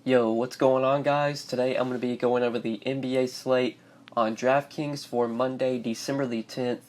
Yo, what's going on, guys? Today I'm going to be going over the NBA slate on DraftKings for Monday, December the 10th.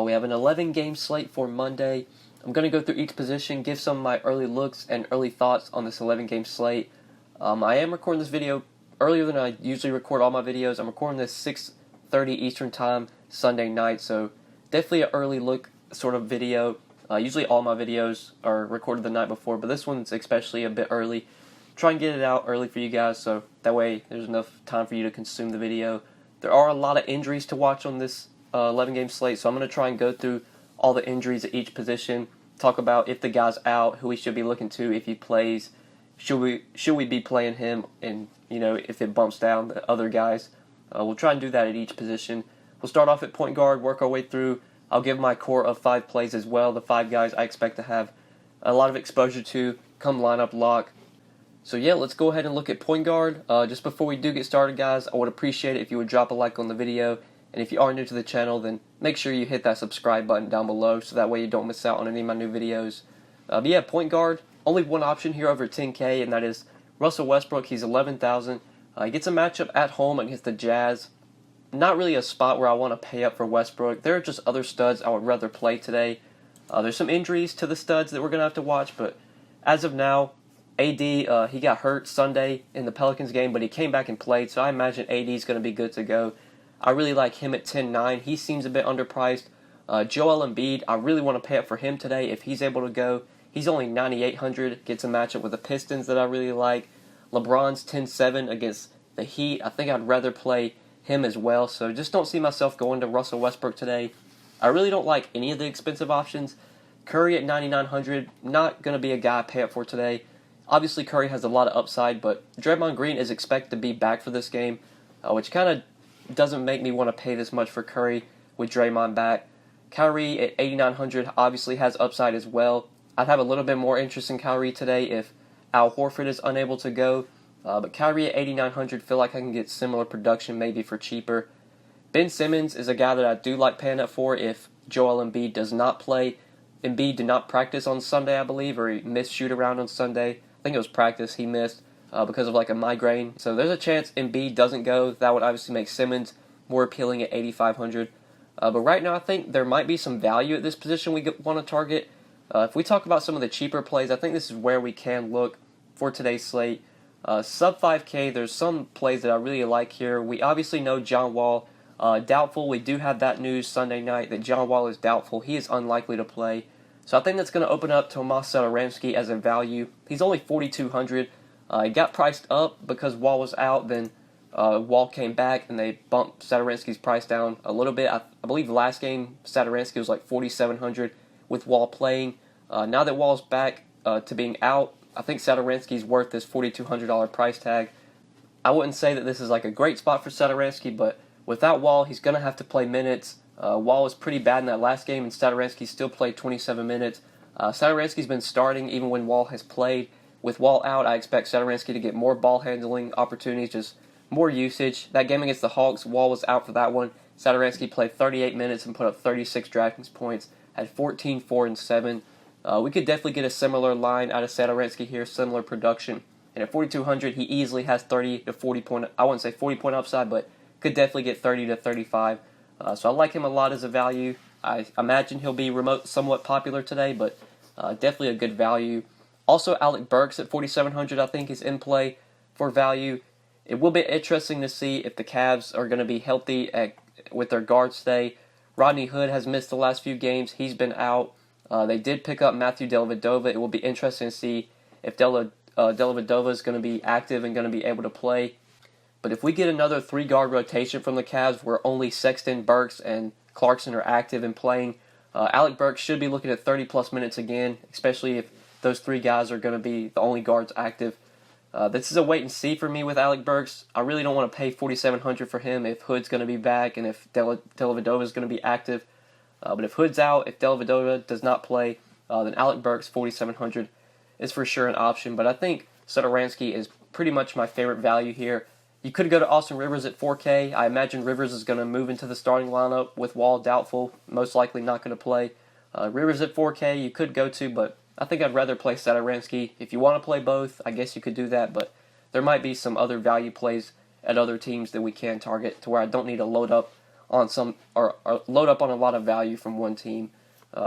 We have an 11-game slate for Monday. I'm going to go through each position, give some of my early looks and early thoughts on this 11-game slate. I am recording this video earlier than I usually record all my videos. I'm recording this 6:30 Eastern Time, Sunday night, so definitely an early look sort of video. Usually all my videos are recorded the night before, but this one's especially a bit early. Try and get it out early for you guys, so that way there's enough time for you to consume the video. There are a lot of injuries to watch on this 11-game slate, so I'm going to try and go through all the injuries at each position, talk about if the guy's out, who we should be looking to if he plays, should we be playing him, and if it bumps down the other guys. We'll try and do that at each position. We'll start off at point guard, work our way through. I'll give my core of 5 plays as well, the 5 guys I expect to have a lot of exposure to come lineup lock. So yeah, let's go ahead and look at point guard. Just before we do get started, guys, I would appreciate it if you would drop a like on the video. And if you are new to the channel, then make sure you hit that subscribe button down below so that way you don't miss out on any of my new videos. But yeah, point guard, only one option here over 10K, and that is Russell Westbrook. He's 11,000. He gets a matchup at home against the Jazz. Not really a spot where I want to pay up for Westbrook. There are just other studs I would rather play today. There's some injuries to the studs that we're going to have to watch, but as of now, AD, he got hurt Sunday in the Pelicans game, but he came back and played, so I imagine AD is going to be good to go. I really like him at 10-9. He seems a bit underpriced. Joel Embiid, I really want to pay up for him today if he's able to go. He's only 9,800, gets a matchup with the Pistons that I really like. LeBron's 10-7 against the Heat. I think I'd rather play him as well, so just don't see myself going to Russell Westbrook today. I really don't like any of the expensive options. Curry at 9,900, not going to be a guy I pay up for today. Obviously, Curry has a lot of upside, but Draymond Green is expected to be back for this game, which kind of doesn't make me want to pay this much for Curry with Draymond back. Kyrie at 8,900 obviously has upside as well. I'd have a little bit more interest in Kyrie today if Al Horford is unable to go, but Kyrie at 8,900 feel like I can get similar production maybe for cheaper. Ben Simmons is a guy that I do like paying up for if Joel Embiid does not play. Embiid did not practice on Sunday, I believe, or he missed shoot-around on Sunday. I think it was practice he missed because of like a migraine. So there's a chance Embiid doesn't go. That would obviously make Simmons more appealing at 8,500. But right now I think there might be some value at this position we want to target. If we talk about some of the cheaper plays, I think this is where we can look for today's slate. Sub 5K, there's some plays that I really like here. We obviously know John Wall, doubtful. We do have that news Sunday night that John Wall is doubtful. He is unlikely to play. So I think that's going to open up Tomas Satoransky as a value. He's only 4,200. He got priced up because Wall was out. Then Wall came back, and they bumped Satoransky's price down a little bit. I believe last game, Satoransky was like 4,700 with Wall playing. Now that Wall's back to being out, I think Satoransky's worth this $4,200 price tag. I wouldn't say that this is like a great spot for Satoransky, but without Wall, he's going to have to play minutes. Wall was pretty bad in that last game, and Satoransky still played 27 minutes. Satoransky's been starting even when Wall has played. With Wall out, I expect Satoransky to get more ball handling opportunities, just more usage. That game against the Hawks, Wall was out for that one. Satoransky played 38 minutes and put up 36 DraftKings points, had 14, 4, and 7. We could definitely get a similar line out of Satoransky here, similar production. And at 4,200, he easily has 30 to 40 point, I wouldn't say 40 point upside, but could definitely get 30 to 35. So I like him a lot as a value. I imagine he'll be somewhat popular today, but definitely a good value. Also, Alec Burks at 4,700 I think is in play for value. It will be interesting to see if the Cavs are going to be healthy with their guard stay. Rodney Hood has missed the last few games. He's been out. They did pick up Matthew Dellavedova. It will be interesting to see if Dellavedova is going to be active and going to be able to play. But if we get another 3-guard rotation from the Cavs where only Sexton, Burks, and Clarkson are active and playing, Alec Burks should be looking at 30-plus minutes again, especially if those 3 guys are going to be the only guards active. This is a wait and see for me with Alec Burks. I really don't want to pay $4,700 for him if Hood's going to be back and if Dellavedova is going to be active. But if Hood's out, if Dellavedova does not play, then Alec Burks, $4,700, is for sure an option. But I think Satoransky is pretty much my favorite value here. You could go to Austin Rivers at 4K. I imagine Rivers is going to move into the starting lineup with Wall doubtful, most likely not going to play. Rivers at 4K you could go to, but I think I'd rather play Satoransky. If you want to play both, I guess you could do that, but there might be some other value plays at other teams that we can target to where I don't need to load up on or load up on a lot of value from one team.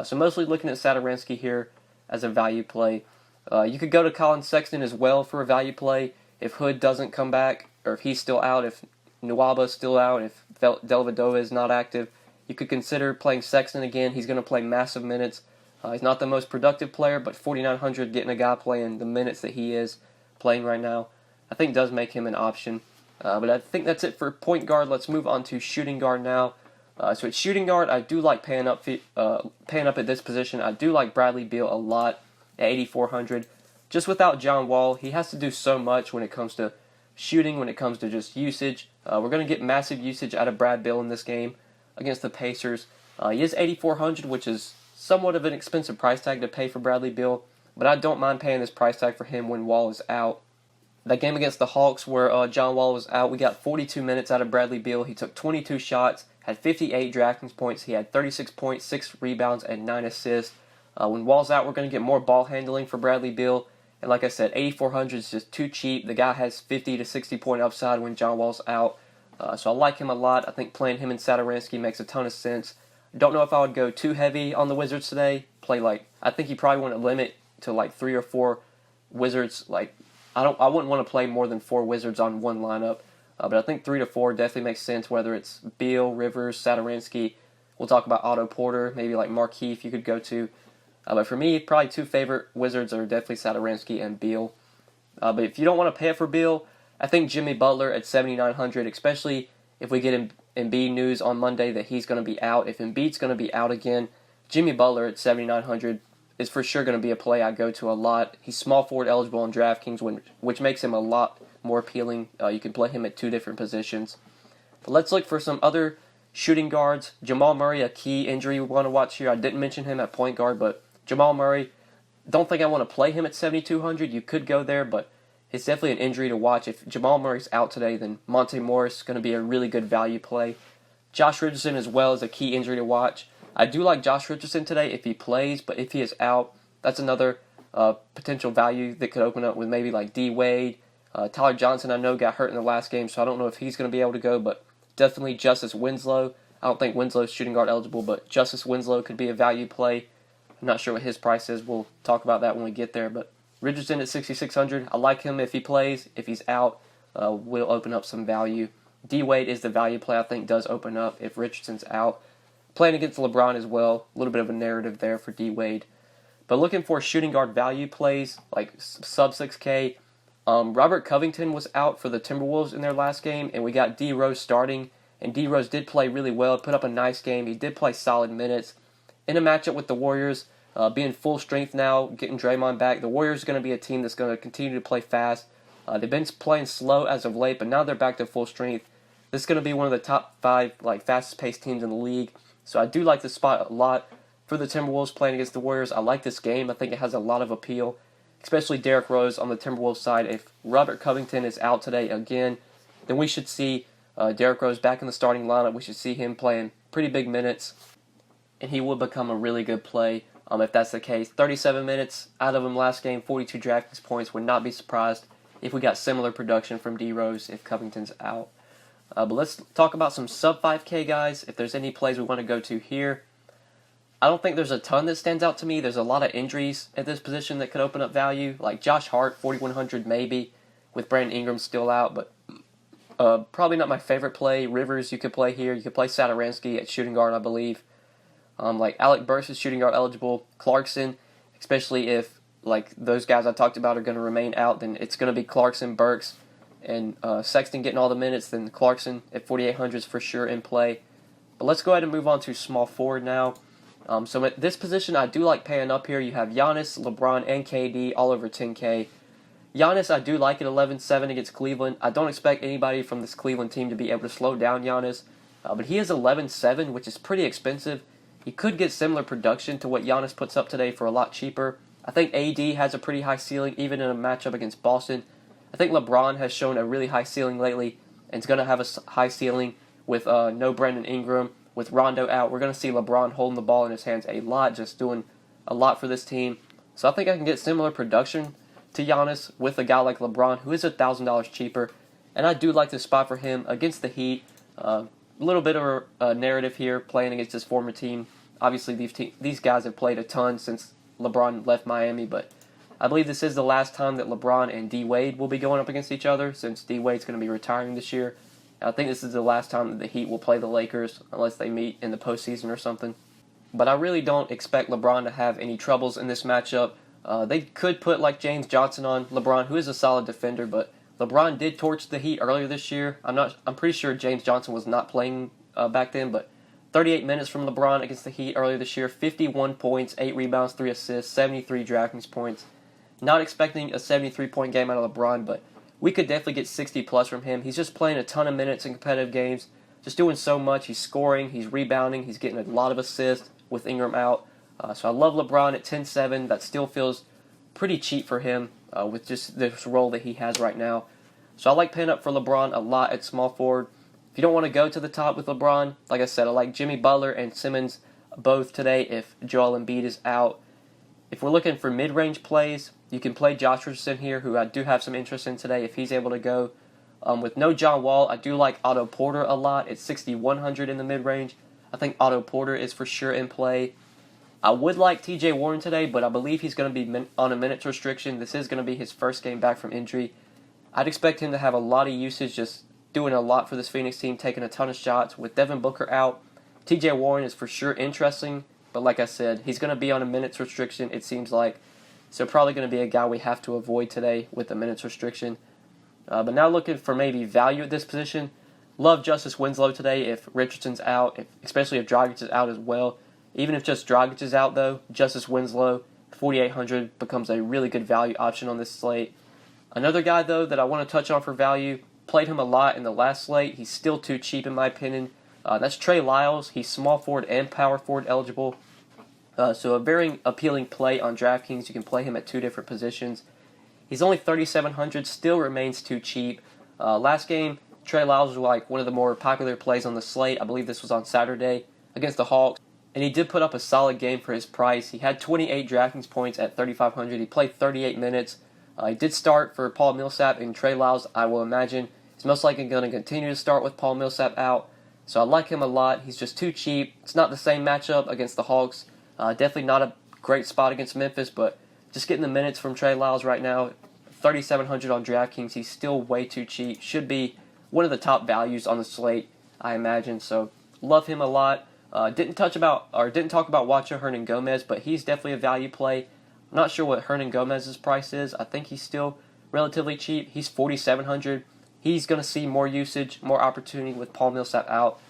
So mostly looking at Satoransky here as a value play. You could go to Colin Sexton as well for a value play if Hood doesn't come back, or if he's still out, if Nuwaba's still out, if Dellavedova is not active. You could consider playing Sexton again. He's going to play massive minutes. He's not the most productive player, but 4,900 getting a guy playing the minutes that he is playing right now, I think does make him an option. But I think that's it for point guard. Let's move on to shooting guard now. So at shooting guard, I do like paying up at this position. I do like Bradley Beal a lot at 8,400. Just without John Wall, he has to do so much when it comes to shooting, when it comes to just usage. We're going to get massive usage out of Brad Beal in this game against the Pacers. He is 8,400, which is somewhat of an expensive price tag to pay for Bradley Beal, but I don't mind paying this price tag for him when Wall is out. That game against the Hawks where John Wall was out, we got 42 minutes out of Bradley Beal. He took 22 shots, had 58 DraftKings points. He had 36 points, 6 rebounds, and 9 assists. When Wall's out, we're going to get more ball handling for Bradley Beal. And like I said, 8,400 is just too cheap. The guy has 50 to 60 point upside when John Wall's out. So I like him a lot. I think playing him and Satoransky makes a ton of sense. Don't know if I would go too heavy on the Wizards today. I think you probably want to limit to 3 or 4 Wizards. I wouldn't want to play more than 4 Wizards on one lineup. But I think 3 to 4 definitely makes sense, whether it's Beal, Rivers, Satoransky. We'll talk about Otto Porter, maybe Markieff you could go to. But for me, probably 2 favorite Wizards are definitely Satoransky and Beal. But if you don't want to pay it for Beal, I think Jimmy Butler at 7,900, especially if we get Embiid news on Monday that he's going to be out. If Embiid's going to be out again, Jimmy Butler at 7,900 is for sure going to be a play I go to a lot. He's small forward eligible on DraftKings, which makes him a lot more appealing. You can play him at 2 different positions. But let's look for some other shooting guards. Jamal Murray, a key injury we want to watch here. I didn't mention him at point guard, but Jamal Murray, don't think I want to play him at 7,200. You could go there, but it's definitely an injury to watch. If Jamal Murray's out today, then Monte Morris is going to be a really good value play. Josh Richardson as well is a key injury to watch. I do like Josh Richardson today if he plays, but if he is out, that's another potential value that could open up with maybe D. Wade. Tyler Johnson, I know, got hurt in the last game, so I don't know if he's going to be able to go, but definitely Justice Winslow. I don't think Winslow's shooting guard eligible, but Justice Winslow could be a value play. I'm not sure what his price is. We'll talk about that when we get there, but Richardson at 6,600. I like him if he plays. If he's out, will open up some value. D. Wade is the value play I think does open up if Richardson's out. Playing against LeBron as well. A little bit of a narrative there for D. Wade. But looking for shooting guard value plays, sub 6K. Robert Covington was out for the Timberwolves in their last game, and we got D. Rose starting. And D. Rose did play really well, put up a nice game. He did play solid minutes. In a matchup with the Warriors, being full strength now, getting Draymond back, the Warriors are going to be a team that's going to continue to play fast. They've been playing slow as of late, but now they're back to full strength. This is going to be one of the top 5 fastest-paced teams in the league. So I do like this spot a lot for the Timberwolves playing against the Warriors. I like this game. I think it has a lot of appeal, especially Derrick Rose on the Timberwolves side. If Robert Covington is out today again, then we should see Derrick Rose back in the starting lineup. We should see him playing pretty big minutes, and he will become a really good play if that's the case. 37 minutes out of him last game, 42 DraftKings points. Would not be surprised if we got similar production from D. Rose if Covington's out. But let's talk about some sub 5K guys. If there's any plays we want to go to here, I don't think there's a ton that stands out to me. There's a lot of injuries at this position that could open up value. Like Josh Hart, 4,100 maybe, with Brandon Ingram still out, but probably not my favorite play. Rivers you could play here. You could play Satoransky at shooting guard, I believe. Alec Burks is shooting guard eligible. Clarkson, especially if those guys I talked about are going to remain out, then it's going to be Clarkson, Burks, and Sexton getting all the minutes. Then Clarkson at 4,800 is for sure in play. But let's go ahead and move on to small forward now. So at this position, I do like paying up here. You have Giannis, LeBron, and KD all over 10K. Giannis, I do like at 11-7 against Cleveland. I don't expect anybody from this Cleveland team to be able to slow down Giannis. But he is 11-7, which is pretty expensive. He could get similar production to what Giannis puts up today for a lot cheaper. I think AD has a pretty high ceiling, even in a matchup against Boston. I think LeBron has shown a really high ceiling lately, and is going to have a high ceiling with no Brandon Ingram. With Rondo out, we're going to see LeBron holding the ball in his hands a lot, just doing a lot for this team. So I think I can get similar production to Giannis with a guy like LeBron, who is $1,000 cheaper. And I do like the spot for him against the Heat. A little bit of a narrative here, playing against his former team. Obviously, these guys have played a ton since LeBron left Miami, but I believe this is the last time that LeBron and D. Wade will be going up against each other, since D. Wade's going to be retiring this year. I think this is the last time that the Heat will play the Lakers, unless they meet in the postseason or something. But I really don't expect LeBron to have any troubles in this matchup. They could put like James Johnson on LeBron, who is a solid defender, but LeBron did torch the Heat earlier this year. I'm pretty sure James Johnson was not playing back then, but 38 minutes from LeBron against the Heat earlier this year, 51 points, 8 rebounds, 3 assists, 73 DraftKings points. Not expecting a 73-point game out of LeBron, but we could definitely get 60-plus from him. He's just playing a ton of minutes in competitive games, just doing so much. He's scoring, he's rebounding, he's getting a lot of assists with Ingram out. So I love LeBron at 10-7. That still feels pretty cheap for him with just this role that he has right now. So I like paying up for LeBron a lot at small forward. If you don't want to go to the top with LeBron, like I said, I like Jimmy Butler and Simmons both today if Joel Embiid is out. If we're looking for mid-range plays, you can play Josh Richardson here, who I do have some interest in today if he's able to go. With no John Wall, I do like Otto Porter a lot. It's 6,100 in the mid-range. I think Otto Porter is for sure in play. I would like TJ Warren today, but I believe he's going to be on a minutes restriction. This is going to be his first game back from injury. I'd expect him to have a lot of usage, just doing a lot for this Phoenix team, taking a ton of shots. With Devin Booker out, TJ Warren is for sure interesting, but like I said, he's going to be on a minutes restriction, it seems like. So probably going to be a guy we have to avoid today with the minutes restriction. But now looking for maybe value at this position. Love Justice Winslow today if Richardson's out, especially if Dragic is out as well. Even if just Dragic is out, though, Justice Winslow, 4,800, becomes a really good value option on this slate. Another guy, though, that I want to touch on for value, played him a lot in the last slate. He's still too cheap, in my opinion. That's Trey Lyles. He's small forward and power forward eligible. So a very appealing play on DraftKings. You can play him at 2 different positions. He's only 3,700, still remains too cheap. Last game, Trey Lyles was like one of the more popular plays on the slate. I believe this was on Saturday against the Hawks. And he did put up a solid game for his price. He had 28 DraftKings points at 3,500. He played 38 minutes. He did start for Paul Millsap, and Trey Lyles, I will imagine, is most likely going to continue to start with Paul Millsap out. So I like him a lot. He's just too cheap. It's not the same matchup against the Hawks. Definitely not a great spot against Memphis, but just getting the minutes from Trey Lyles right now, 3,700 on DraftKings. He's still way too cheap. Should be one of the top values on the slate, I imagine. So love him a lot. Didn't talk about Juancho Hernan-Gomez, but he's definitely a value play. I'm not sure what Hernan-Gomez's price is. I think he's still relatively cheap. He's 4,700. He's going to see more usage, more opportunity with Paul Millsap out.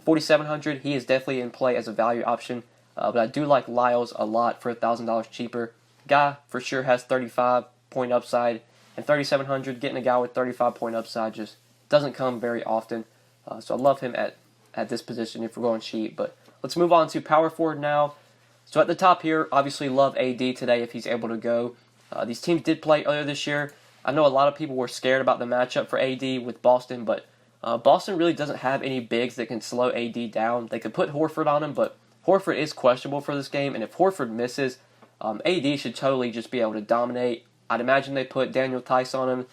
4,700, he is definitely in play as a value option. But I do like Lyles a lot for $1,000 cheaper. Guy for sure has 35-point upside, and 3,700, getting a guy with 35-point upside just doesn't come very often. So I love him at this position if we're going cheap. But let's move on to power forward now. So at the top here, obviously love AD today if he's able to go. These teams did play earlier this year. I know a lot of people were scared about the matchup for AD with Boston, but Boston really doesn't have any bigs that can slow AD down. They could put Horford on him, but Horford is questionable for this game, and if Horford misses, AD should totally just be able to dominate. I'd imagine they put Daniel Tice on him,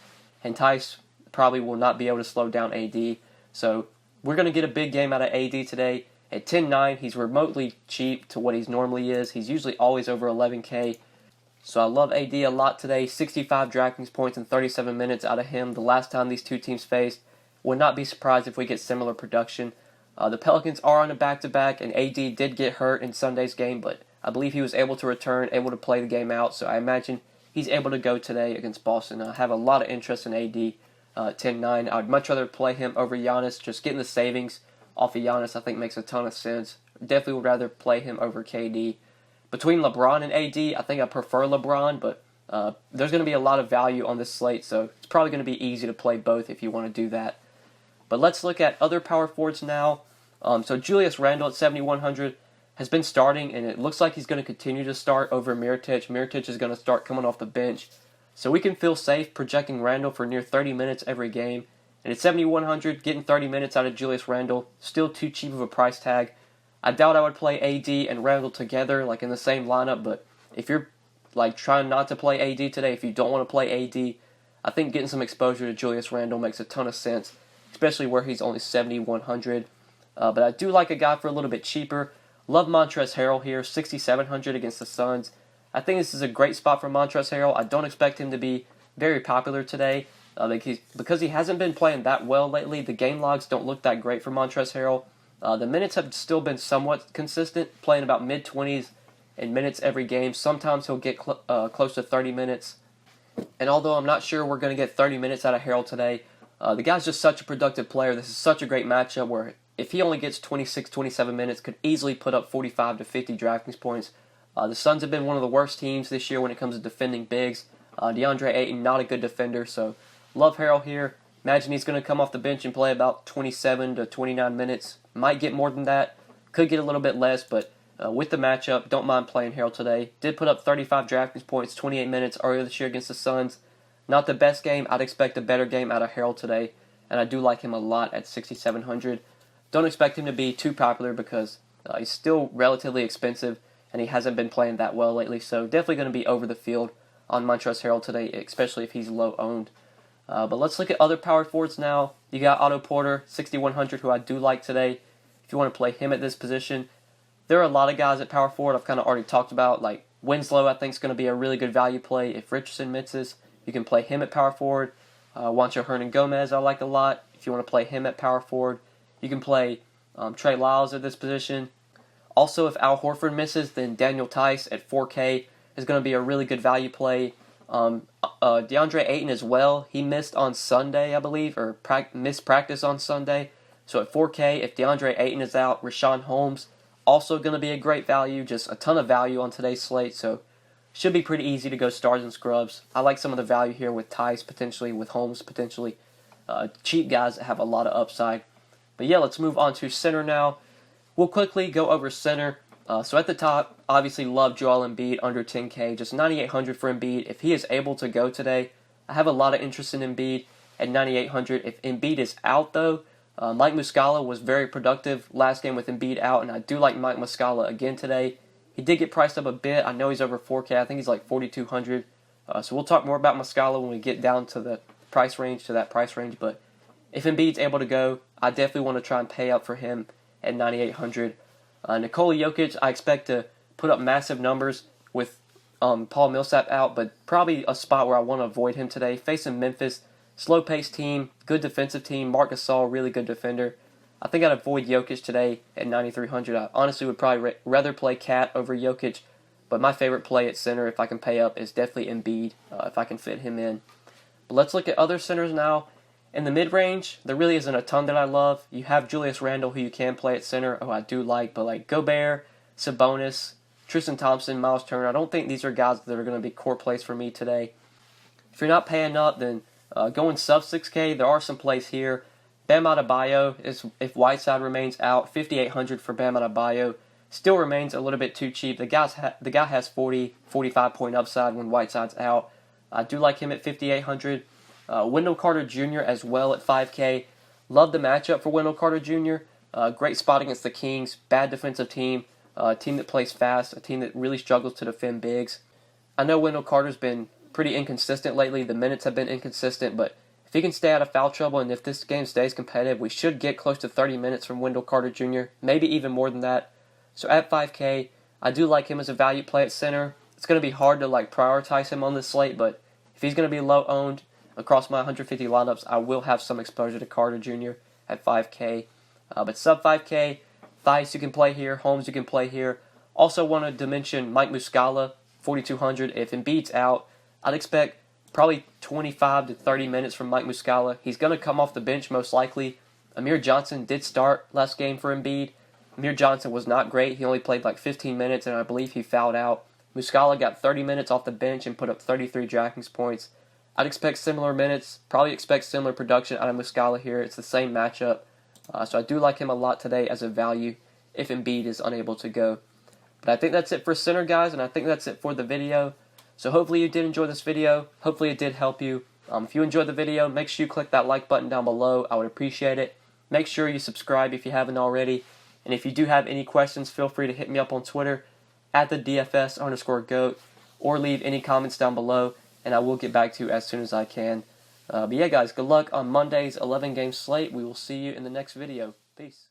and Tice probably will not be able to slow down AD. So we're going to get a big game out of AD today. At 10-9, he's remotely cheap to what he normally is. He's usually always over 11K. So I love AD a lot today. 65 DraftKings points in 37 minutes out of him the last time these two teams faced. Would not be surprised if we get similar production. The Pelicans are on a back-to-back, and AD did get hurt in Sunday's game, but I believe he was able to return, able to play the game out, so I imagine he's able to go today against Boston. I have a lot of interest in AD 10-9. I would much rather play him over Giannis. Just getting the savings off of Giannis I think makes a ton of sense. Definitely would rather play him over KD. Between LeBron and AD, I think I prefer LeBron, but there's going to be a lot of value on this slate, so it's probably going to be easy to play both if you want to do that. But let's look at other power forwards now. So Julius Randle at 7,100 has been starting, and it looks like he's going to continue to start over Mirotic. Mirotic is going to start coming off the bench. So we can feel safe projecting Randle for near 30 minutes every game. And at 7,100, getting 30 minutes out of Julius Randle, still too cheap of a price tag. I doubt I would play AD and Randle together, like in the same lineup, but if you're like trying not to play AD today, if you don't want to play AD, I think getting some exposure to Julius Randle makes a ton of sense, especially where he's only 7,100. But I do like a guy for a little bit cheaper. Love Montrezl Harrell here, 6,700 against the Suns. I think this is a great spot for Montrezl Harrell. I don't expect him to be very popular today because he hasn't been playing that well lately. The game logs don't look that great for Montrezl Harrell. The minutes have still been somewhat consistent, playing about mid-20s in minutes every game. Sometimes he'll get close to 30 minutes. And although I'm not sure we're going to get 30 minutes out of Harrell today, the guy's just such a productive player. This is such a great matchup where if he only gets 26, 27 minutes, could easily put up 45 to 50 DraftKings points. The Suns have been one of the worst teams this year when it comes to defending bigs. DeAndre Ayton, not a good defender, so love Harrell here. Imagine he's going to come off the bench and play about 27 to 29 minutes. Might get more than that. Could get a little bit less, but with the matchup, don't mind playing Harrell today. Did put up 35 DraftKings points, 28 minutes earlier this year against the Suns. Not the best game. I'd expect a better game out of Harrell today, and I do like him a lot at 6,700. Don't expect him to be too popular because he's still relatively expensive, and he hasn't been playing that well lately, so definitely going to be over the field on Montrezl Harrell today, especially if he's low owned. But let's look at other power forwards now. You got Otto Porter, 6,100, who I do like today. If you want to play him at this position, there are a lot of guys at power forward I've kind of already talked about. Like Winslow, I think is going to be a really good value play. If Richardson misses, you can play him at power forward. Juancho Hernan-Gomez I like a lot. If you want to play him at power forward, you can play Trey Lyles at this position. Also, if Al Horford misses, then Daniel Tice at 4K is going to be a really good value play. DeAndre Ayton as well. He missed on Sunday, I believe, or missed practice on Sunday. So at 4K, if DeAndre Ayton is out, Richaun Holmes also going to be a great value. Just a ton of value on today's slate. So should be pretty easy to go stars and scrubs. I like some of the value here with Tice potentially, with Holmes potentially. Cheap guys that have a lot of upside. But yeah, let's move on to center now. We'll quickly go over center. So at the top, obviously love Joel Embiid under 10K, just 9,800 for Embiid. If he is able to go today, I have a lot of interest in Embiid at 9,800. If Embiid is out though, Mike Muscala was very productive last game with Embiid out, and I do like Mike Muscala again today. He did get priced up a bit. I know he's over 4K. I think he's like 4,200. So we'll talk more about Muscala when we get down to that price range. But if Embiid's able to go, I definitely want to try and pay up for him at 9,800. Nikola Jokic, I expect to put up massive numbers with Paul Millsap out, but probably a spot where I want to avoid him today. Facing Memphis, slow-paced team, good defensive team. Marc Gasol, really good defender. I think I'd avoid Jokic today at 9,300. I honestly would probably rather play Cat over Jokic, but my favorite play at center, if I can pay up, is definitely Embiid, if I can fit him in. But let's look at other centers now. In the mid-range, there really isn't a ton that I love. You have Julius Randle, who you can play at center, who I do like, but like Gobert, Sabonis, Tristan Thompson, Miles Turner, I don't think these are guys that are going to be core plays for me today. If you're not paying up, then going sub 6K, there are some plays here. Bam Adebayo, if Whiteside remains out, 5,800 for Bam Adebayo. Still remains a little bit too cheap. The guy has 40, 45 point upside when Whiteside's out. I do like him at 5,800. Wendell Carter Jr. as well at 5K. Love the matchup for Wendell Carter Jr. Great spot against the Kings. Bad defensive team. A team that plays fast. A team that really struggles to defend bigs. I know Wendell Carter's been pretty inconsistent lately. The minutes have been inconsistent, but if he can stay out of foul trouble and if this game stays competitive, we should get close to 30 minutes from Wendell Carter Jr., maybe even more than that. So at 5K, I do like him as a value play at center. It's going to be hard to prioritize him on this slate, but if he's going to be low owned across my 150 lineups, I will have some exposure to Carter Jr. at 5K. But sub 5K, Theis you can play here, Holmes you can play here. Also wanted to mention Mike Muscala, 4,200. If Embiid's out, I'd expect probably 25 to 30 minutes from Mike Muscala. He's going to come off the bench most likely. Amir Johnson did start last game for Embiid. Amir Johnson was not great. He only played 15 minutes, and I believe he fouled out. Muscala got 30 minutes off the bench and put up 33 DraftKings points. I'd expect similar minutes, probably expect similar production out of Muscala here. It's the same matchup. So I do like him a lot today as a value if Embiid is unable to go. But I think that's it for center, guys, and I think that's it for the video. So hopefully you did enjoy this video. Hopefully it did help you. If you enjoyed the video, make sure you click that like button down below. I would appreciate it. Make sure you subscribe if you haven't already. And if you do have any questions, feel free to hit me up on Twitter at the DFS_GOAT. or leave any comments down below, and I will get back to you as soon as I can. But yeah, guys, good luck on Monday's 11-game slate. We will see you in the next video. Peace.